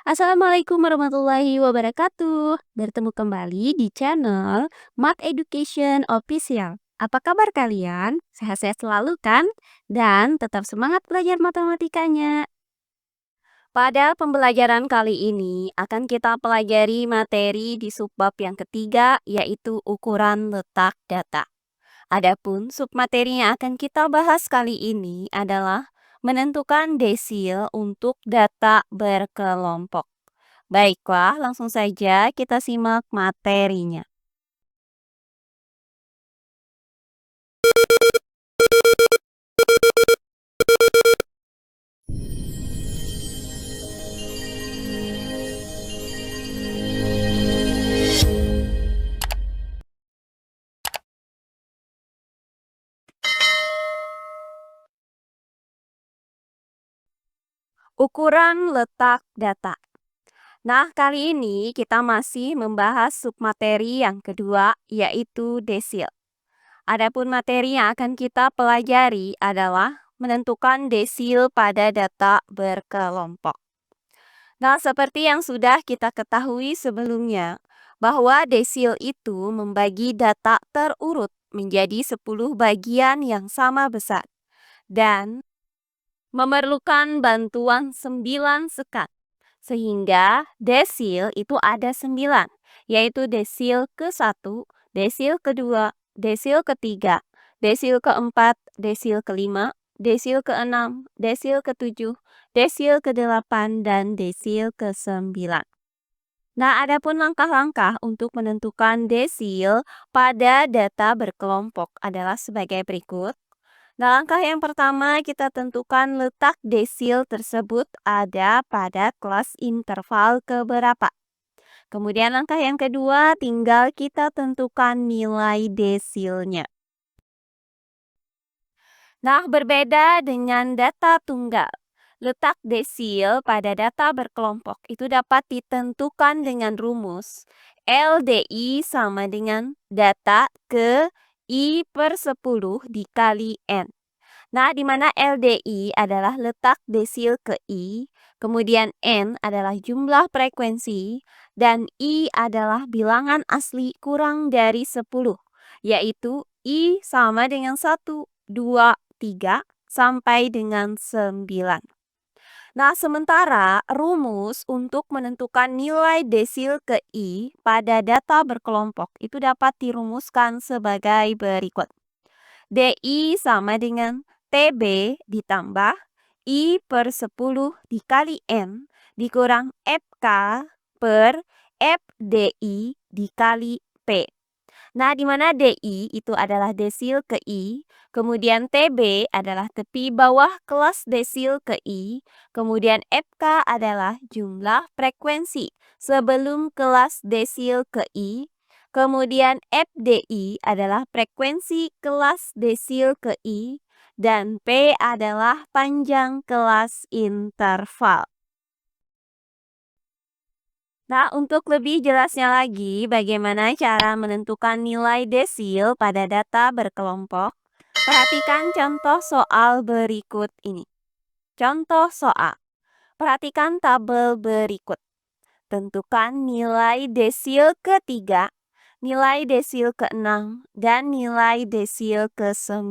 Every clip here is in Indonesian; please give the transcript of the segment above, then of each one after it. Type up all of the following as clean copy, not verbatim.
Assalamualaikum warahmatullahi wabarakatuh. Bertemu kembali di channel Math Education Official. Apa kabar kalian? Sehat-sehat selalu kan? Dan tetap semangat belajar matematikanya. Pada pembelajaran kali ini akan kita pelajari materi di subbab yang ketiga, yaitu ukuran letak data. Adapun submateri yang akan kita bahas kali ini adalah menentukan desil untuk data berkelompok. Baiklah, langsung saja kita simak materinya. Ukuran letak data. Nah, kali ini kita masih membahas submateri yang kedua, yaitu desil. Adapun materi yang akan kita pelajari adalah menentukan desil pada data berkelompok. Nah, seperti yang sudah kita ketahui sebelumnya, bahwa desil itu membagi data terurut menjadi 10 bagian yang sama besar dan memerlukan bantuan 9 sekat. Sehingga desil itu ada 9, yaitu desil ke-1, desil kedua, desil ketiga, desil keempat, desil kelima, desil keenam, desil ketujuh, desil ke-8, dan desil ke-9. Nah, adapun langkah-langkah untuk menentukan desil pada data berkelompok adalah sebagai berikut. Nah, langkah yang pertama kita tentukan letak desil tersebut ada pada kelas interval keberapa. Kemudian langkah yang kedua tinggal kita tentukan nilai desilnya. Nah, berbeda dengan data tunggal. Letak desil pada data berkelompok itu dapat ditentukan dengan rumus LDI sama dengan data ke I per 10 dikali N. Nah, di mana LDI adalah letak desil ke I, kemudian N adalah jumlah frekuensi, dan I adalah bilangan asli kurang dari 10, yaitu I sama dengan 1, 2, 3, sampai dengan 9. Nah, sementara rumus untuk menentukan nilai desil ke I pada data berkelompok itu dapat dirumuskan sebagai berikut. DI sama dengan TB ditambah I per 10 dikali N dikurang FK per FDI dikali P. Nah, di mana DI itu adalah desil ke I, kemudian TB adalah tepi bawah kelas desil ke I, kemudian FK adalah jumlah frekuensi sebelum kelas desil ke I, kemudian FDI adalah frekuensi kelas desil ke I, dan P adalah panjang kelas interval. Nah, untuk lebih jelasnya lagi bagaimana cara menentukan nilai desil pada data berkelompok, perhatikan contoh soal berikut ini. Contoh soal. Perhatikan tabel berikut. Tentukan nilai desil ke-3, nilai desil ke-6, dan nilai desil ke-9.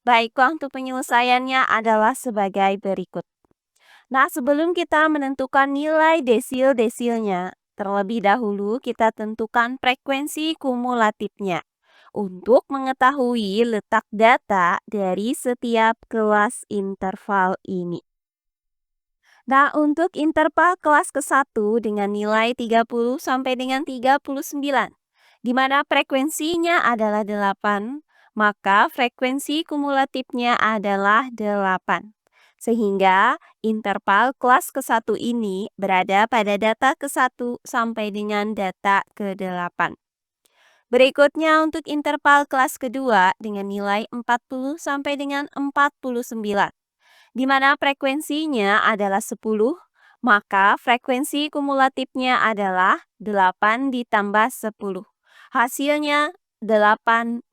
Baiklah, untuk penyelesaiannya adalah sebagai berikut. Nah, sebelum kita menentukan nilai desil-desilnya, terlebih dahulu kita tentukan frekuensi kumulatifnya untuk mengetahui letak data dari setiap kelas interval ini. Nah, untuk interval kelas ke-1 dengan nilai 30 sampai dengan 39, di mana frekuensinya adalah 8, maka frekuensi kumulatifnya adalah 8. Sehingga interval kelas ke-1 ini berada pada data ke-1 sampai dengan data ke-8. Berikutnya untuk interval kelas kedua dengan nilai 40 sampai dengan 49, di mana frekuensinya adalah 10, maka frekuensi kumulatifnya adalah 8 ditambah 10. Hasilnya 18.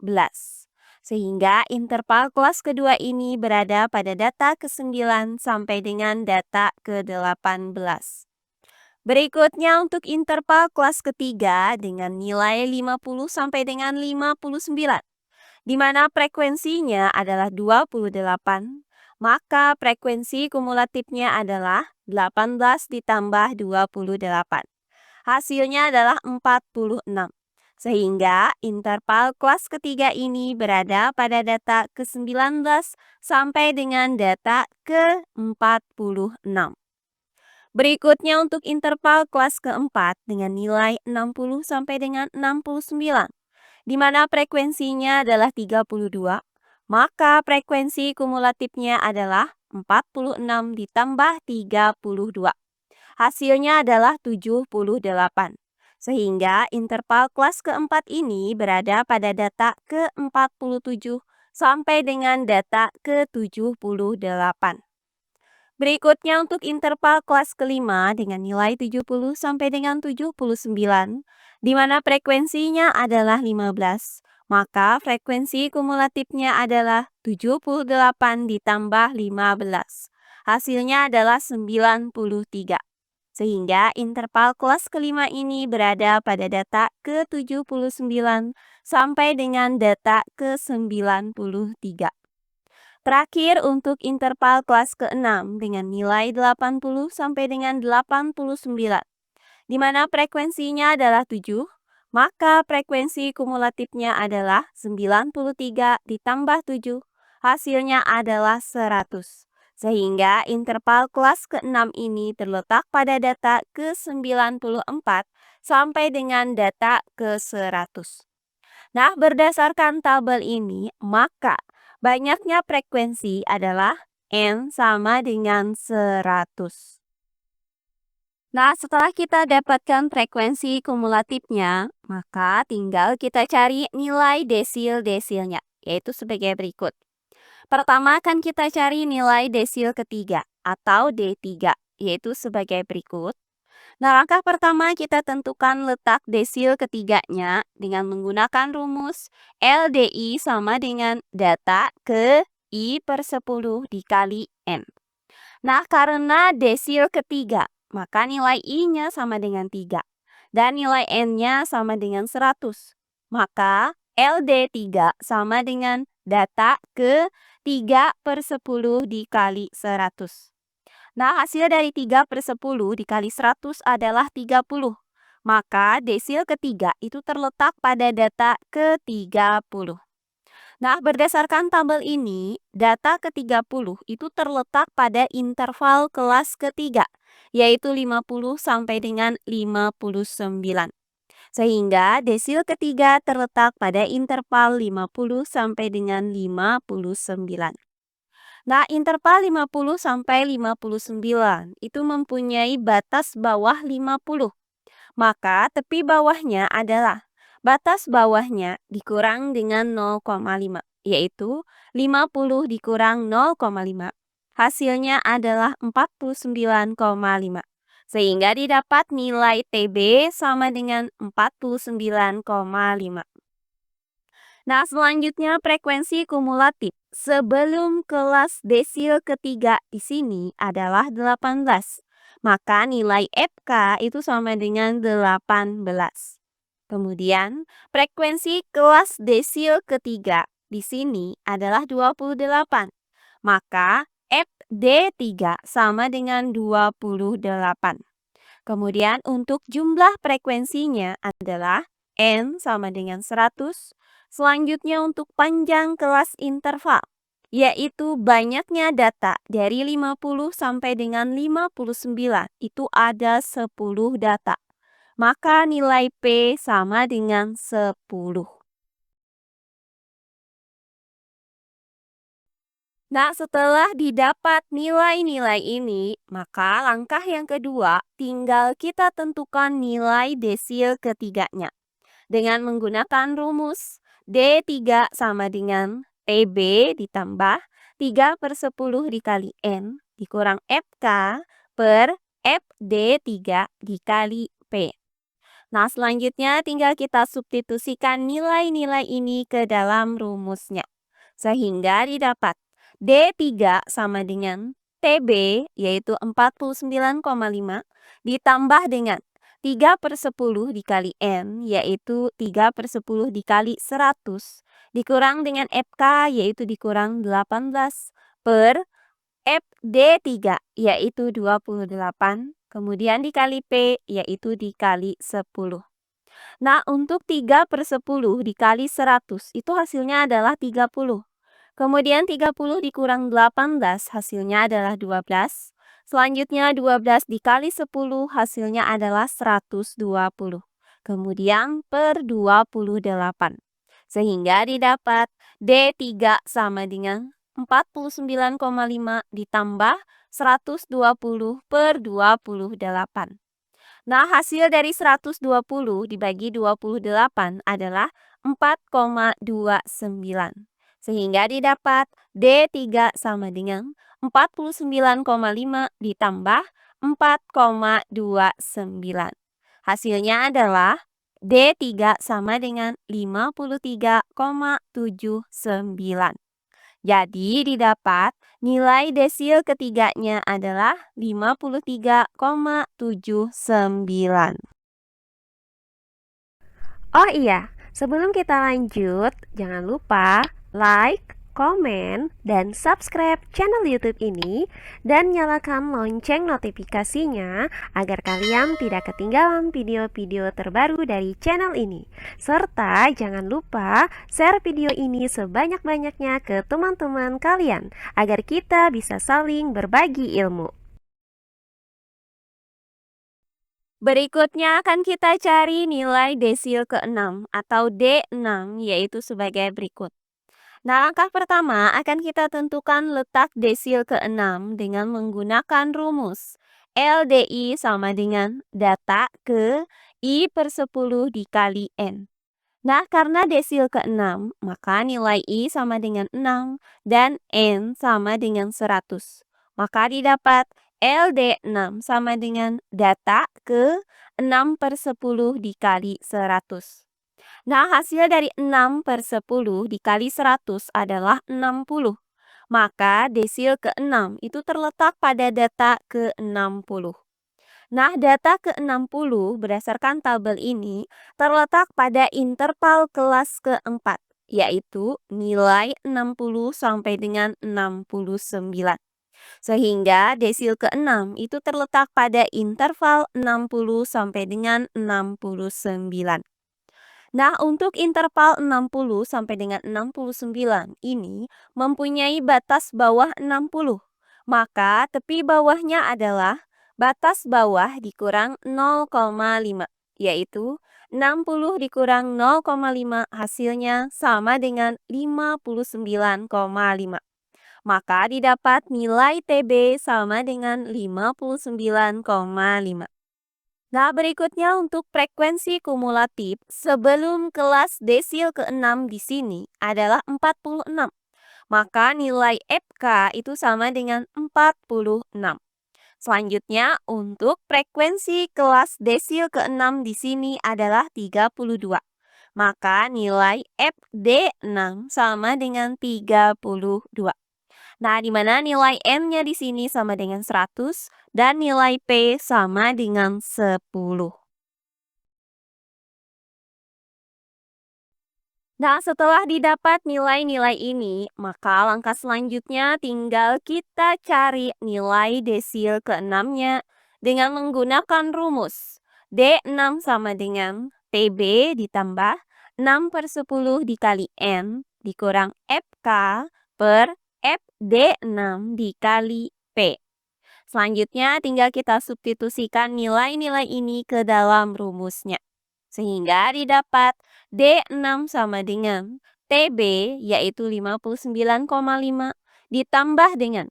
Sehingga interval kelas kedua ini berada pada data ke-9 sampai dengan data ke-18. Berikutnya untuk interval kelas ketiga dengan nilai 50 sampai dengan 59, di mana frekuensinya adalah 28, maka frekuensi kumulatifnya adalah 18 ditambah 28. Hasilnya adalah 46. Sehingga interval kelas ketiga ini berada pada data ke-19 sampai dengan data ke-46. Berikutnya untuk interval kelas keempat dengan nilai 60 sampai dengan 69, di mana frekuensinya adalah 32, maka frekuensi kumulatifnya adalah 46 ditambah 32. Hasilnya adalah 78. Sehingga interval kelas keempat ini berada pada data ke-47 sampai dengan data ke-78. Berikutnya untuk interval kelas kelima dengan nilai 70 sampai dengan 79, di mana frekuensinya adalah 15, maka frekuensi kumulatifnya adalah 78 ditambah 15. Hasilnya adalah 93. Sehingga interval kelas kelima ini berada pada data ke-79 sampai dengan data ke-93. Terakhir untuk interval kelas ke-6 dengan nilai 80 sampai dengan 89, di mana frekuensinya adalah 7, maka frekuensi kumulatifnya adalah 93 ditambah 7, hasilnya adalah 100. Sehingga interval kelas ke-6 ini terletak pada data ke-94 sampai dengan data ke-100. Nah, berdasarkan tabel ini, maka banyaknya frekuensi adalah N sama dengan 100. Nah, setelah kita dapatkan frekuensi kumulatifnya, maka tinggal kita cari nilai desil-desilnya, yaitu sebagai berikut. Pertama akan kita cari nilai desil ketiga atau D3, yaitu sebagai berikut. Nah, langkah pertama kita tentukan letak desil ketiganya dengan menggunakan rumus LDI sama dengan data ke I per 10 dikali N. Nah, karena desil ketiga, maka nilai I-nya sama dengan 3. Dan nilai N-nya sama dengan 100. Maka LD3 sama dengan data ke 3 per 10 dikali 100. Nah, hasil dari 3 per 10 dikali 100 adalah 30. Maka desil ketiga itu terletak pada data ke-30. Nah, berdasarkan tabel ini, data ke-30 itu terletak pada interval kelas ketiga, yaitu 50 sampai dengan 59. Sehingga desil ketiga terletak pada interval 50 sampai dengan 59. Nah, interval 50 sampai 59 itu mempunyai batas bawah 50. Maka tepi bawahnya adalah batas bawahnya dikurang dengan 0,5, yaitu 50 dikurang 0,5. Hasilnya adalah 49,5. Sehingga didapat nilai TB sama dengan 49,5. Nah, selanjutnya frekuensi kumulatif sebelum kelas desil ketiga di sini adalah 18. Maka nilai FK itu sama dengan 18. Kemudian, frekuensi kelas desil ketiga di sini adalah 28. Maka FD3 sama dengan 28. Kemudian untuk jumlah frekuensinya adalah N sama dengan 100. Selanjutnya untuk panjang kelas interval, yaitu banyaknya data dari 50 sampai dengan 59, itu ada 10 data. Maka nilai P sama dengan 10. Nah, setelah didapat nilai-nilai ini, maka langkah yang kedua tinggal kita tentukan nilai desil ketiganya. Dengan menggunakan rumus D3 sama dengan TB ditambah 3 per 10 dikali N dikurang FK per FD3 dikali P. Nah, selanjutnya tinggal kita substitusikan nilai-nilai ini ke dalam rumusnya. Sehingga didapat D3 sama dengan TB yaitu 49,5 ditambah dengan 3/10 dikali N yaitu 3/10 dikali 100 dikurang dengan FK yaitu dikurang 18 per FD3 yaitu 28 kemudian dikali P yaitu dikali 10. Nah, untuk 3/10 dikali 100 itu hasilnya adalah 30. Kemudian 30 dikurang 18 hasilnya adalah 12. Selanjutnya 12 dikali 10 hasilnya adalah 120. Kemudian per 28. Sehingga didapat D3 sama dengan 49,5 ditambah 120 per 28. Nah, hasil dari 120 dibagi 28 adalah 4,29. Sehingga didapat D3 sama dengan 49,5 ditambah 4,29. Hasilnya adalah D3 sama dengan 53,79. Jadi didapat nilai desil ketiganya adalah 53,79. Oh iya, sebelum kita lanjut, jangan lupa like, komen, dan subscribe channel YouTube ini dan nyalakan lonceng notifikasinya agar kalian tidak ketinggalan video-video terbaru dari channel ini. Serta jangan lupa share video ini sebanyak-banyaknya ke teman-teman kalian agar kita bisa saling berbagi ilmu. Berikutnya akan kita cari nilai desil ke-6 atau D6 yaitu sebagai berikut. Nah, langkah pertama akan kita tentukan letak desil ke-6 dengan menggunakan rumus LDI sama dengan data ke I/10 dikali N. Nah, karena desil ke-6, maka nilai I sama dengan 6 dan N sama dengan 100. Maka didapat LD6 sama dengan data ke 6/10 dikali 100. Nah, hasil dari 6/10 dikali 100 adalah 60. Maka desil ke-6 itu terletak pada data ke-60. Nah, data ke-60 berdasarkan tabel ini terletak pada interval kelas ke-4, yaitu nilai 60 sampai dengan 69. Sehingga desil ke-6 itu terletak pada interval 60 sampai dengan 69. Nah, untuk interval 60 sampai dengan 69 ini mempunyai batas bawah 60. Maka tepi bawahnya adalah batas bawah dikurang 0,5, yaitu 60 dikurang 0,5 hasilnya sama dengan 59,5. Maka didapat nilai TB sama dengan 59,5. Nah, berikutnya untuk frekuensi kumulatif sebelum kelas desil ke-6 di sini adalah 46. Maka nilai FK itu sama dengan 46. Selanjutnya, untuk frekuensi kelas desil ke-6 di sini adalah 32. Maka nilai FD6 sama dengan 32. Nah, di mana nilai N-nya di sini sama dengan 100 dan nilai P sama dengan 10. Nah, setelah didapat nilai-nilai ini, maka langkah selanjutnya tinggal kita cari nilai desil ke-6-nya dengan menggunakan rumus D6 sama dengan TB ditambah 6/10 dikali N dikurang FK per FD6 dikali P. Selanjutnya tinggal kita substitusikan nilai-nilai ini ke dalam rumusnya. Sehingga didapat D6 sama dengan TB yaitu 59,5 ditambah dengan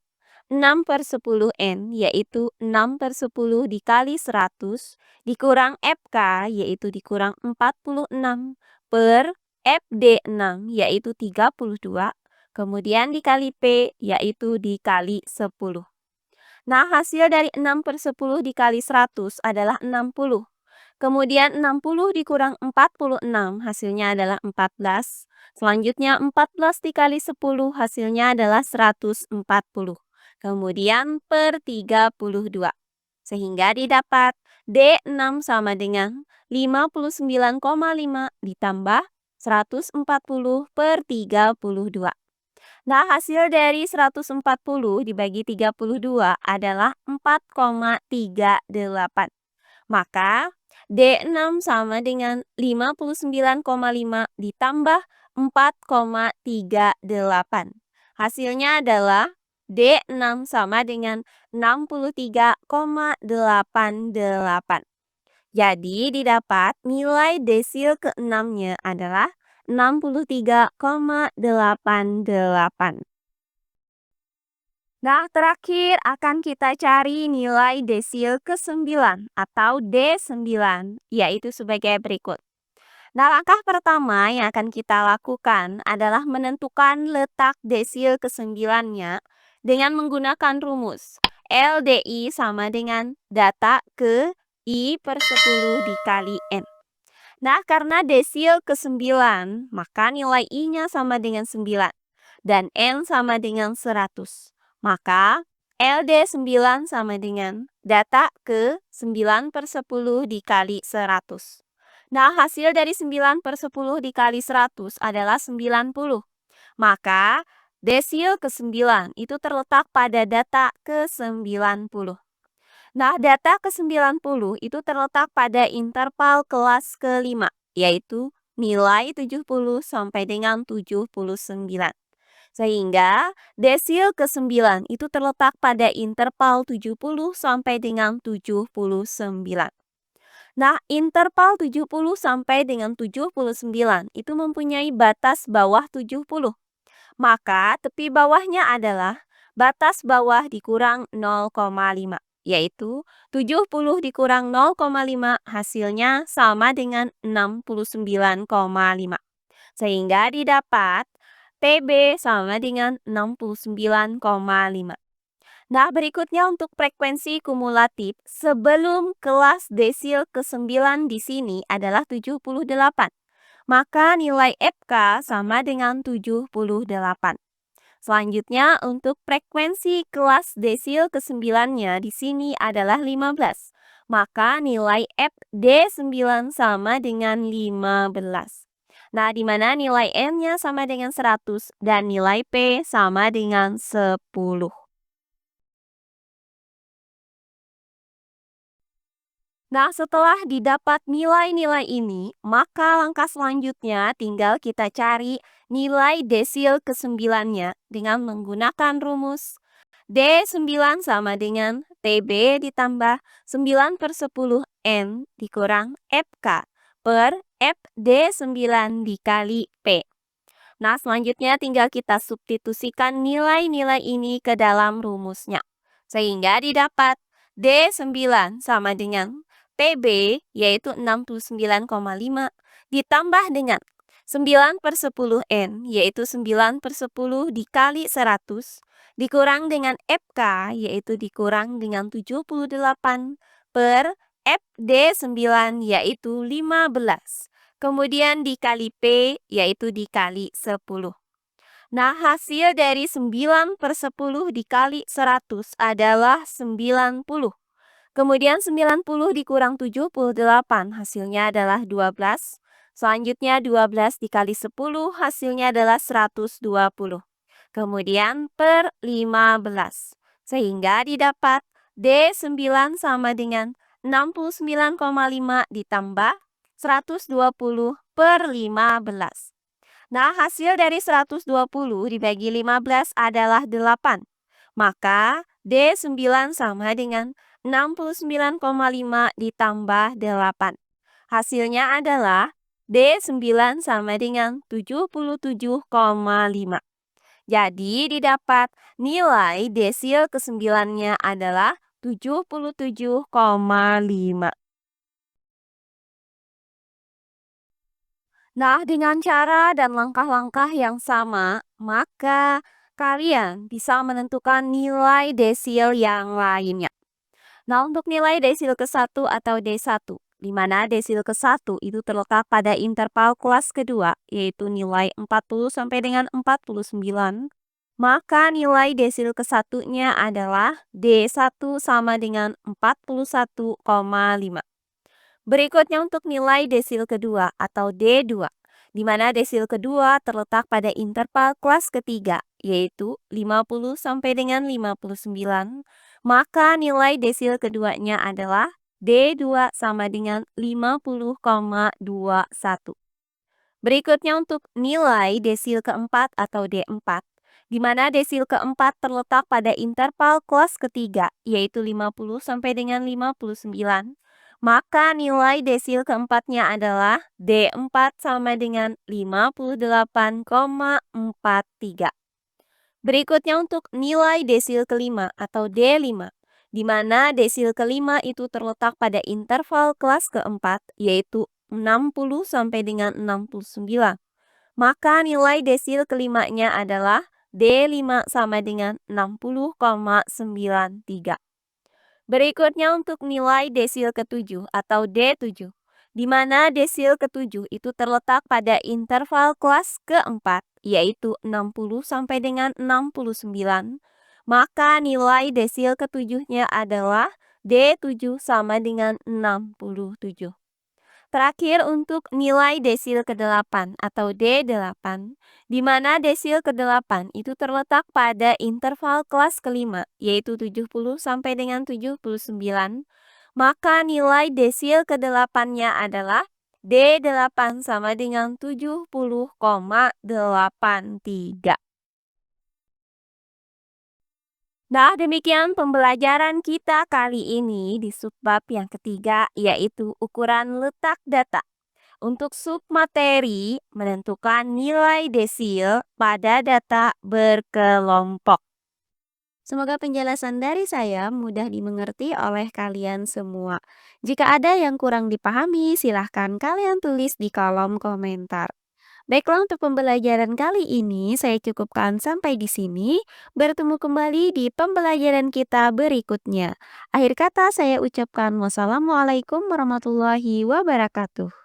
6/10 N yaitu 6/10 dikali 100 dikurang FK yaitu dikurang 46 per FD6 yaitu 32 kemudian dikali P yaitu dikali 10. Nah, hasil dari 6/10 dikali 100 adalah 60. Kemudian 60 dikurang 46 hasilnya adalah 14. Selanjutnya 14 dikali 10 hasilnya adalah 140. Kemudian per 32. Sehingga didapat D6 sama dengan 59,5 ditambah 140 per 32. Nah, hasil dari 140 dibagi 32 adalah 4,38. Maka D6 sama dengan 59,5 ditambah 4,38. Hasilnya adalah D6 sama dengan 63,88. Jadi didapat nilai desil ke-6-nya adalah 63,88. Nah, terakhir akan kita cari nilai desil ke-9 atau D9, yaitu sebagai berikut. Nah, langkah pertama yang akan kita lakukan adalah menentukan letak desil ke-9-nya dengan menggunakan rumus LDI sama dengan data ke I per 10 dikali N. Nah, karena desil ke-9, maka nilai I-nya sama dengan 9 dan N sama dengan 100. Maka LD9 sama dengan data ke 9 per 10 dikali 100. Nah, hasil dari 9 per 10 dikali 100 adalah 90. Maka desil ke-9 itu terletak pada data ke 90. Nah, data ke-90 itu terletak pada interval kelas ke-5, yaitu nilai 70 sampai dengan 79. Sehingga desil ke-9 itu terletak pada interval 70 sampai dengan 79. Nah, interval 70 sampai dengan 79 itu mempunyai batas bawah 70. Maka tepi bawahnya adalah batas bawah dikurang 0,5, yaitu 70 dikurang 0,5 hasilnya sama dengan 69,5. Sehingga didapat TB sama dengan 69,5. Nah, berikutnya untuk frekuensi kumulatif sebelum kelas desil ke-9 di sini adalah 78. Maka nilai FK sama dengan 78. Selanjutnya untuk frekuensi kelas desil ke-9-nya di sini adalah 15. Maka nilai FD9 sama dengan 15. Nah, di mana nilai N-nya sama dengan 100 dan nilai P sama dengan 10. Nah, setelah didapat nilai-nilai ini, maka langkah selanjutnya tinggal kita cari nilai desil ke-9-nya dengan menggunakan rumus D9 sama dengan TB ditambah 9 per 10 N dikurang FK per FD9 dikali P. Nah, selanjutnya tinggal kita substitusikan nilai-nilai ini ke dalam rumusnya. Sehingga didapat D9 sama dengan TB yaitu 69,5 ditambah dengan 9 per 10 N yaitu 9 per 10 dikali 100 dikurang dengan FK yaitu dikurang dengan 78 per FD9 yaitu 15. Kemudian dikali P yaitu dikali 10. Nah, hasil dari 9 per 10 dikali 100 adalah 90. Kemudian 90 dikurang 78 hasilnya adalah 12. Selanjutnya 12 dikali 10 hasilnya adalah 120. Kemudian per 15. Sehingga didapat D9 sama dengan 69,5 ditambah 120 per 15. Nah, hasil dari 120 dibagi 15 adalah 8. Maka D9 sama dengan 69,5 ditambah 8. Hasilnya adalah D9 sama dengan 77,5. Jadi didapat nilai desil ke-9-nya adalah 77,5. Nah, dengan cara dan langkah-langkah yang sama, maka kalian bisa menentukan nilai desil yang lainnya. Nah, untuk nilai desil ke-1 atau D1, di mana desil ke-1 itu terletak pada interval kelas kedua, yaitu nilai 40 sampai dengan 49, maka nilai desil ke-1-nya adalah D1 sama dengan 41,5. Berikutnya untuk nilai desil kedua atau D2, di mana desil kedua terletak pada interval kelas ketiga, yaitu 50 sampai dengan 59, maka nilai desil keduanya adalah D2 sama dengan 50,21. Berikutnya untuk nilai desil keempat atau D4, di mana desil keempat terletak pada interval kelas ketiga, yaitu 50 sampai dengan 59. Maka nilai desil keempatnya adalah D4 sama dengan 58,43. Berikutnya untuk nilai desil kelima atau D5, di mana desil kelima itu terletak pada interval kelas keempat, yaitu 60 sampai dengan 69. Maka nilai desil kelimanya adalah D5 sama dengan 60,93. Berikutnya untuk nilai desil ketujuh atau D7, di mana desil ketujuh itu terletak pada interval kelas keempat, yaitu 60 sampai dengan 69. Maka nilai desil ketujuhnya adalah D7 sama dengan 67. Terakhir untuk nilai desil ke-8 atau D8, di mana desil ke-8 itu terletak pada interval kelas kelima, yaitu 70 sampai dengan 79, maka nilai desil ke-8-nya adalah D8 sama dengan 70,83. Nah, demikian pembelajaran kita kali ini di subbab yang ketiga, yaitu ukuran letak data. Untuk submateri, menentukan nilai desil pada data berkelompok. Semoga penjelasan dari saya mudah dimengerti oleh kalian semua. Jika ada yang kurang dipahami, silahkan kalian tulis di kolom komentar. Baiklah, untuk pembelajaran kali ini saya cukupkan sampai di sini. Bertemu kembali di pembelajaran kita berikutnya. Akhir kata saya ucapkan wassalamualaikum warahmatullahi wabarakatuh.